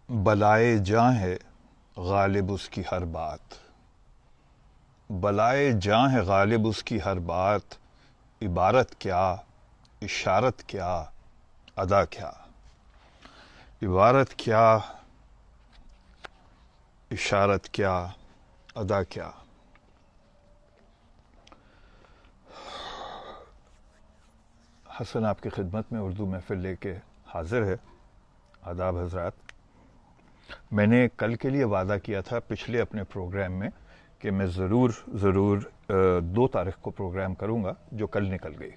بلائے جاں ہے غالب اس کی ہر بات، بلائے جاں ہے غالب اس کی ہر بات، عبارت کیا اشارت کیا ادا کیا، عبارت کیا اشارت کیا ادا کیا۔ حسن آپ کی خدمت میں اردو محفل لے کے حاضر ہے۔ آداب حضرات، میں نے کل کے لیے وعدہ کیا تھا پچھلے اپنے پروگرام میں کہ میں ضرور 2 تاریخ کو پروگرام کروں گا، جو کل نکل گئی۔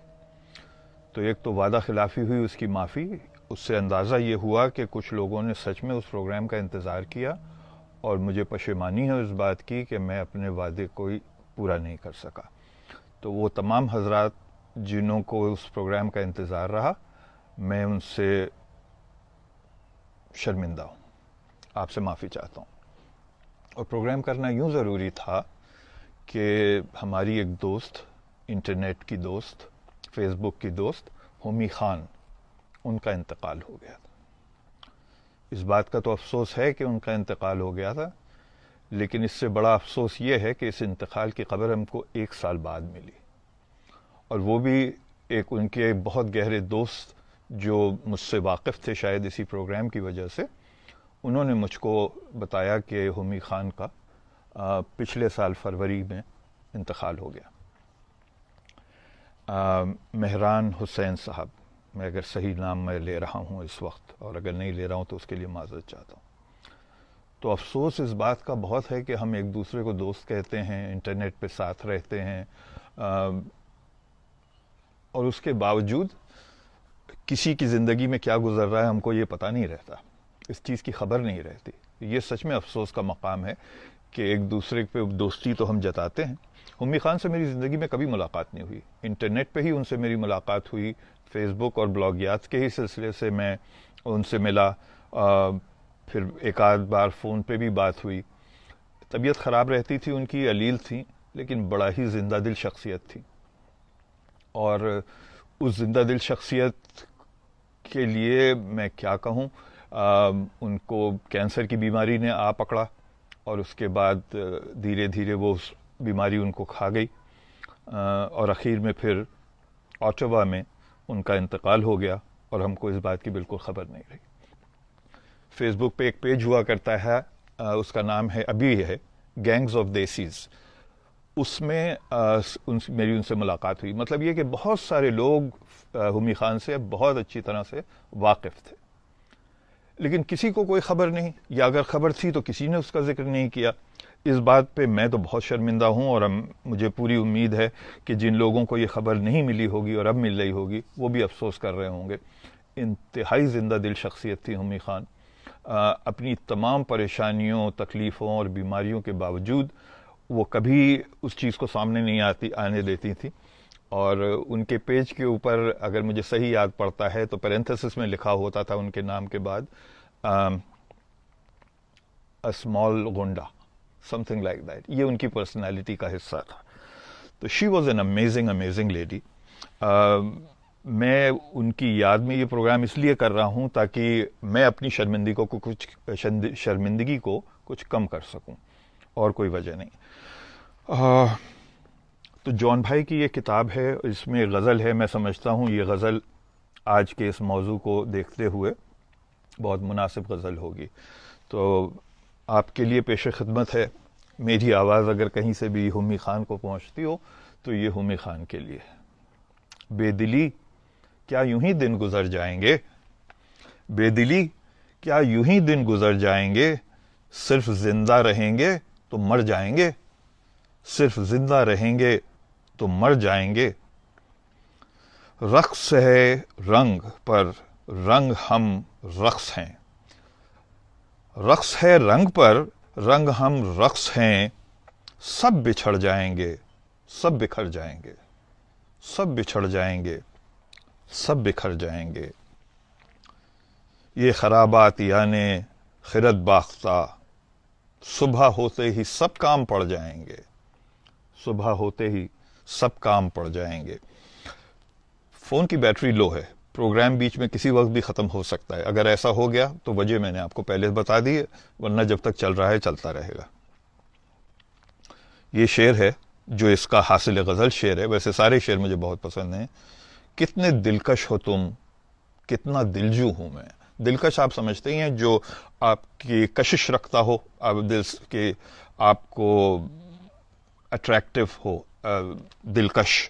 تو ایک تو وعدہ خلافی ہوئی، اس کی معافی۔ اس سے اندازہ یہ ہوا کہ کچھ لوگوں نے سچ میں اس پروگرام کا انتظار کیا، اور مجھے پشیمانی ہے اس بات کی کہ میں اپنے وعدے کو پورا نہیں کر سکا۔ تو وہ تمام حضرات جنہوں کو اس پروگرام کا انتظار رہا، میں ان سے شرمندہ ہوں، آپ سے معافی چاہتا ہوں۔ اور پروگرام کرنا یوں ضروری تھا کہ ہماری ایک دوست، انٹرنیٹ کی دوست، فیس بک کی دوست ہومی خان، ان کا انتقال ہو گیا تھا۔ اس بات کا تو افسوس ہے کہ ان کا انتقال ہو گیا تھا، لیکن اس سے بڑا افسوس یہ ہے کہ اس انتقال کی خبر ہم کو 1 سال بعد ملی، اور وہ بھی ایک ان کے بہت گہرے دوست جو مجھ سے واقف تھے شاید اسی پروگرام کی وجہ سے، انہوں نے مجھ کو بتایا کہ ہومی خان کا پچھلے سال فروری میں انتقال ہو گیا۔ مہران حسین صاحب، میں اگر صحیح نام میں لے رہا ہوں اس وقت، اور اگر نہیں لے رہا ہوں تو اس کے لیے معذرت چاہتا ہوں۔ تو افسوس اس بات کا بہت ہے کہ ہم ایک دوسرے کو دوست کہتے ہیں، انٹرنیٹ پہ ساتھ رہتے ہیں، اور اس کے باوجود کسی کی زندگی میں کیا گزر رہا ہے ہم کو یہ پتہ نہیں رہتا، اس چیز کی خبر نہیں رہتی۔ یہ سچ میں افسوس کا مقام ہے کہ ایک دوسرے پہ دوستی تو ہم جتاتے ہیں۔ ہومی خان سے میری زندگی میں کبھی ملاقات نہیں ہوئی، انٹرنیٹ پہ ہی ان سے میری ملاقات ہوئی، فیس بک اور بلاگیات کے ہی سلسلے سے میں ان سے ملا، پھر ایک آدھ بار فون پہ بھی بات ہوئی۔ طبیعت خراب رہتی تھی ان کی، علیل تھیں، لیکن بڑا ہی زندہ دل شخصیت تھی، اور اس زندہ دل شخصیت کے لیے میں کیا کہوں، ان کو کینسر کی بیماری نے آ پکڑا، اور اس کے بعد دھیرے دھیرے وہ اس بیماری ان کو کھا گئی، اور اخیر میں پھر اوٹاوا میں ان کا انتقال ہو گیا، اور ہم کو اس بات کی بالکل خبر نہیں رہی۔ فیس بک پہ ایک پیج ہوا کرتا ہے، اس کا نام ہے، ابھی ہے، گینگز آف دیسیز۔ اس میں میری ان سے ملاقات ہوئی۔ مطلب یہ کہ بہت سارے لوگ ہومی خان سے بہت اچھی طرح سے واقف تھے، لیکن کسی کو کوئی خبر نہیں، یا اگر خبر تھی تو کسی نے اس کا ذکر نہیں کیا۔ اس بات پہ میں تو بہت شرمندہ ہوں، اور مجھے پوری امید ہے کہ جن لوگوں کو یہ خبر نہیں ملی ہوگی اور اب مل رہی ہوگی وہ بھی افسوس کر رہے ہوں گے۔ انتہائی زندہ دل شخصیت تھی ہومی خان۔ اپنی تمام پریشانیوں، تکلیفوں اور بیماریوں کے باوجود وہ کبھی اس چیز کو سامنے نہیں آنے دیتی تھی، اور ان کے پیج کے اوپر اگر مجھے صحیح یاد پڑتا ہے تو پیرنتھسس میں لکھا ہوتا تھا ان کے نام کے بعد small Gonda, some thing like that. یہ ان کی پرسنالٹی کا حصہ تھا۔ تو she was an amazing lady. میں ان کی یاد میں یہ پروگرام اس لیے کر رہا ہوں تاکہ میں اپنی شرمندگی کو کچھ کم کر سکوں، اور کوئی وجہ نہیں۔ تو جان بھائی کی یہ کتاب ہے، اس میں غزل ہے۔ میں سمجھتا ہوں یہ غزل آج کے اس موضوع کو دیکھتے ہوئے بہت مناسب غزل ہوگی، تو آپ کے لیے پیش خدمت ہے۔ میری آواز اگر کہیں سے بھی ہومی خان کو پہنچتی ہو تو یہ ہومی خان کے لیے ہے۔ بے دلی کیا یوں ہی دن گزر جائیں گے، بے دلی کیا یوں ہی دن گزر جائیں گے، صرف زندہ رہیں گے تو مر جائیں گے، صرف زندہ رہیں گے تو مر جائیں گے۔ رقص ہے رنگ پر رنگ ہم رقص ہیں، رقص ہے رنگ پر رنگ ہم رقص ہیں، سب بچھڑ جائیں گے، سب بکھر جائیں گے، سب بچھڑ جائیں گے، سب بکھر جائیں گے۔ یہ خرابات یعنی خرد باختہ، صبح ہوتے ہی سب کام پڑ جائیں گے، صبح ہوتے ہی سب کام پڑ جائیں گے۔ فون کی بیٹری لو ہے، پروگرام بیچ میں کسی وقت بھی ختم ہو سکتا ہے. اگر ایسا ہو گیا تو وجہ میں نے آپ کو پہلے بتا دی ہے, ورنہ جب تک چل رہا ہے چلتا رہے گا. یہ شعر ہے جو اس کا حاصل غزل شعر ہے. ویسے سارے شعر مجھے بہت پسند ہیں. کتنے دلکش ہو تم, کتنا دلجو ہوں میں. دلکش آپ سمجھتے ہی ہیں جو آپ کی کشش رکھتا ہو, آپ دل کے آپ کو اٹریکٹیو ہو, دلکش.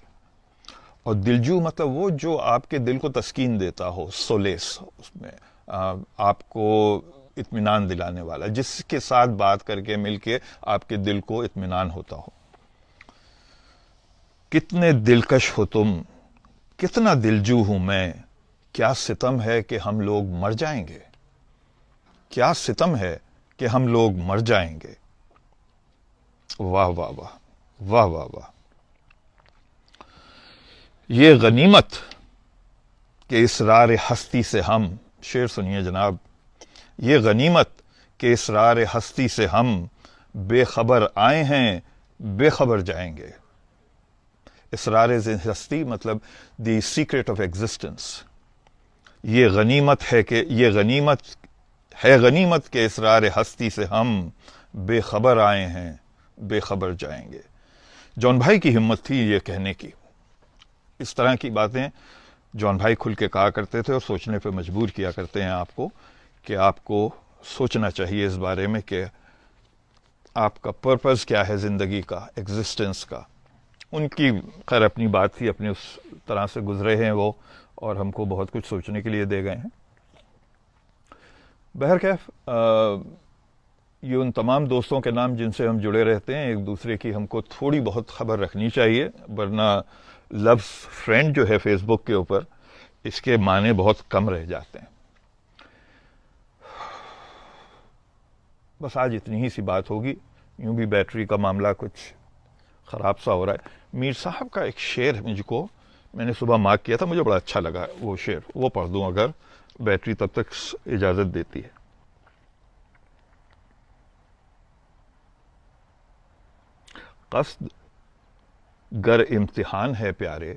اور دلجو مطلب وہ جو آپ کے دل کو تسکین دیتا ہو, سولیس, اس میں آپ کو اطمینان دلانے والا, جس کے ساتھ بات کر کے مل کے آپ کے دل کو اطمینان ہوتا ہو. کتنے دلکش ہو تم, کتنا دلجو ہوں میں. کیا ستم ہے کہ ہم لوگ مر جائیں گے, کیا ستم ہے کہ ہم لوگ مر جائیں گے. واہ واہ واہ واہ واہ واہ. یہ غنیمت کہ اسرار ہستی سے ہم, شعر سنیے جناب, یہ غنیمت کہ اسرار ہستی سے ہم بے خبر آئے ہیں بے خبر جائیں گے. اسرار ہستی مطلب دی سیکرٹ آف ایگزسٹنس. یہ غنیمت ہے کہ یہ غنیمت ہے, غنیمت کے اسرار ہستی سے ہم بے خبر آئے ہیں بے خبر جائیں گے. جان بھائی کی ہمت تھی یہ کہنے کی. اس طرح کی باتیں جان بھائی کھل کے کہا کرتے تھے اور سوچنے پہ مجبور کیا کرتے ہیں آپ کو, کہ آپ کو سوچنا چاہیے اس بارے میں کہ آپ کا پرپز کیا ہے زندگی کا, ایگزسٹنس کا. ان کی خیر اپنی بات تھی, اپنے اس طرح سے گزرے ہیں وہ, اور ہم کو بہت کچھ سوچنے کے لیے دے گئے ہیں. بہرکیف یہ ان تمام دوستوں کے نام جن سے ہم جڑے رہتے ہیں. ایک دوسرے کی ہم کو تھوڑی بہت خبر رکھنی چاہیے, ورنہ لفظ فرینڈ جو ہے فیس بک کے اوپر, اس کے معنی بہت کم رہ جاتے ہیں. بس آج اتنی ہی سی بات ہوگی. یوں بھی بیٹری کا معاملہ کچھ خراب سا ہو رہا ہے. میر صاحب کا ایک شعر مجھ کو, میں نے صبح مارک کیا تھا, مجھے بڑا اچھا لگا وہ شعر, وہ پڑھ دوں اگر بیٹری تب تک اجازت دیتی ہے. قصد گر امتحان ہے پیارے,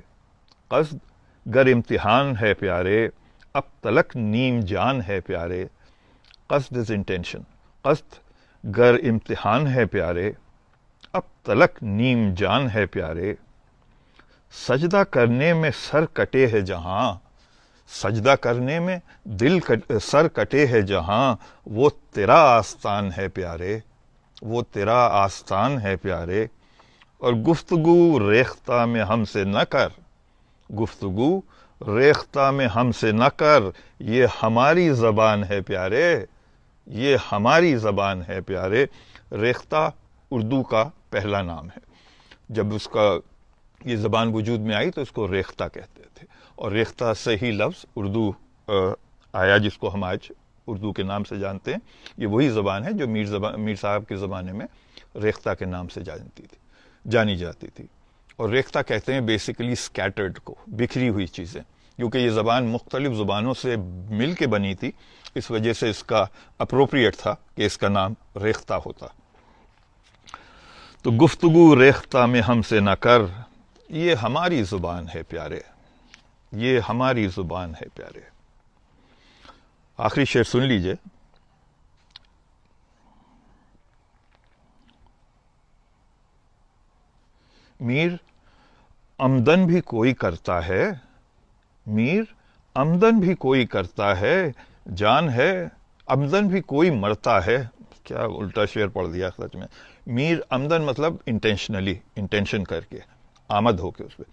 قصد گر امتحان ہے پیارے, اب تلک نیم جان ہے پیارے. قصد از انٹینشن. قصد گر امتحان ہے پیارے, اب تلک نیم جان ہے پیارے. سجدہ کرنے میں سر کٹے ہے جہاں, سجدہ کرنے میں سر کٹے ہے جہاں, وہ تیرا آستان ہے پیارے, وہ تیرا آستان ہے پیارے. اور گفتگو ریختہ میں ہم سے نہ کر, گفتگو ریختہ میں ہم سے نہ کر, یہ ہماری زبان ہے پیارے, یہ ہماری زبان ہے پیارے. ریختہ اردو کا پہلا نام ہے. جب اس کا یہ زبان وجود میں آئی تو اس کو ریختہ کہتے تھے, اور ریختہ سے ہی لفظ اردو آیا جس کو ہم آج اردو کے نام سے جانتے ہیں. یہ وہی زبان ہے جو میر صاحب کے زمانے میں ریختہ کے نام سے جانی جاتی تھی. اور ریختہ کہتے ہیں بیسیکلی سکیٹرڈ کو, بکھری ہوئی چیزیں. کیونکہ یہ زبان مختلف زبانوں سے مل کے بنی تھی, اس وجہ سے اس کا اپروپریٹ تھا کہ اس کا نام ریختہ ہوتا. تو گفتگو ریختہ میں ہم سے نہ کر, یہ ہماری زبان ہے پیارے, یہ ہماری زبان ہے پیارے. آخری شعر سن لیجئے. میر آمدن بھی کوئی کرتا ہے, میر آمدن بھی کوئی کرتا ہے, جان ہے آمدن بھی کوئی مرتا ہے. کیا الٹا شعر پڑھ دیا سچ میں. میر آمدن مطلب انٹینشنلی, انٹینشن کر کے, آمد ہو کے اس پہ.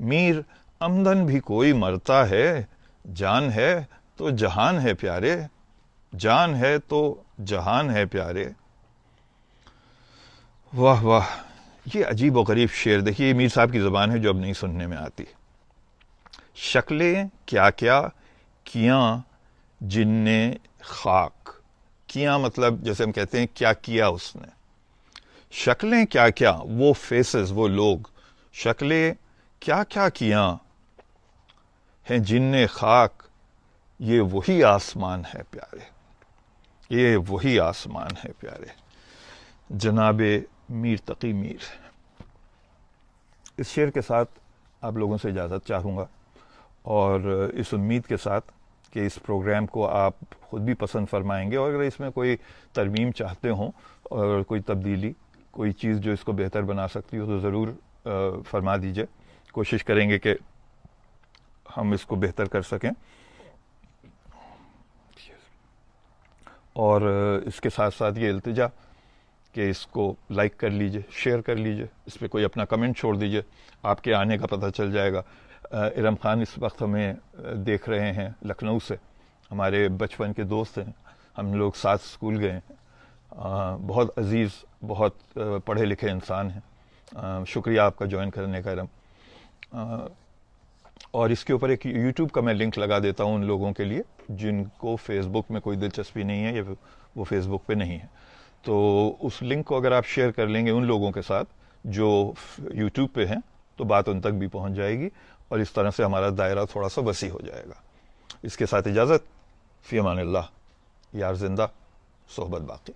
میر آمدن بھی کوئی مرتا ہے, جان ہے تو جہان ہے پیارے, جان ہے تو جہان ہے پیارے. واہ واہ. یہ عجیب و غریب شعر دیکھیے, یہ میر صاحب کی زبان ہے جو اب نہیں سننے میں آتی. شکلیں کیا کیا کیاں جن نے خاک, کیاں مطلب جیسے ہم کہتے ہیں کیا کیا اس نے. شکلیں کیا کیا, وہ فیسز, وہ لوگ. شکلیں کیا کیا کیاں ہیں جن نے خاک, یہ وہی آسمان ہے پیارے, یہ وہی آسمان ہے پیارے. جناب میر تقی میر. اس شعر کے ساتھ آپ لوگوں سے اجازت چاہوں گا, اور اس امید کے ساتھ کہ اس پروگرام کو آپ خود بھی پسند فرمائیں گے، اور اگر اس میں کوئی ترمیم چاہتے ہوں اور کوئی تبدیلی، کوئی چیز جو اس کو بہتر بنا سکتی ہو تو ضرور فرما دیجیے، کوشش کریں گے کہ ہم اس کو بہتر کر سکیں. اور اس کے ساتھ ساتھ یہ التجا کہ اس کو لائک کر لیجئے، شیئر کر لیجئے، اس پہ کوئی اپنا کمنٹ چھوڑ دیجئے، آپ کے آنے کا پتہ چل جائے گا. ارم خان اس وقت ہمیں دیکھ رہے ہیں لکھنؤ سے، ہمارے بچپن کے دوست ہیں، ہم لوگ ساتھ اسکول گئے ہیں، بہت عزیز، بہت پڑھے لکھے انسان ہیں. شکریہ آپ کا جوائن کرنے کا ارم. اور اس کے اوپر ایک یوٹیوب کا میں لنک لگا دیتا ہوں ان لوگوں کے لیے جن کو فیس بک میں کوئی دلچسپی نہیں ہے یا وہ فیس بک پہ نہیں ہے. تو اس لنک کو اگر آپ شیئر کر لیں گے ان لوگوں کے ساتھ جو یوٹیوب پہ ہیں تو بات ان تک بھی پہنچ جائے گی، اور اس طرح سے ہمارا دائرہ تھوڑا سا وسیع ہو جائے گا. اس کے ساتھ اجازت، فی امان اللہ. یار زندہ، صحبت باقی.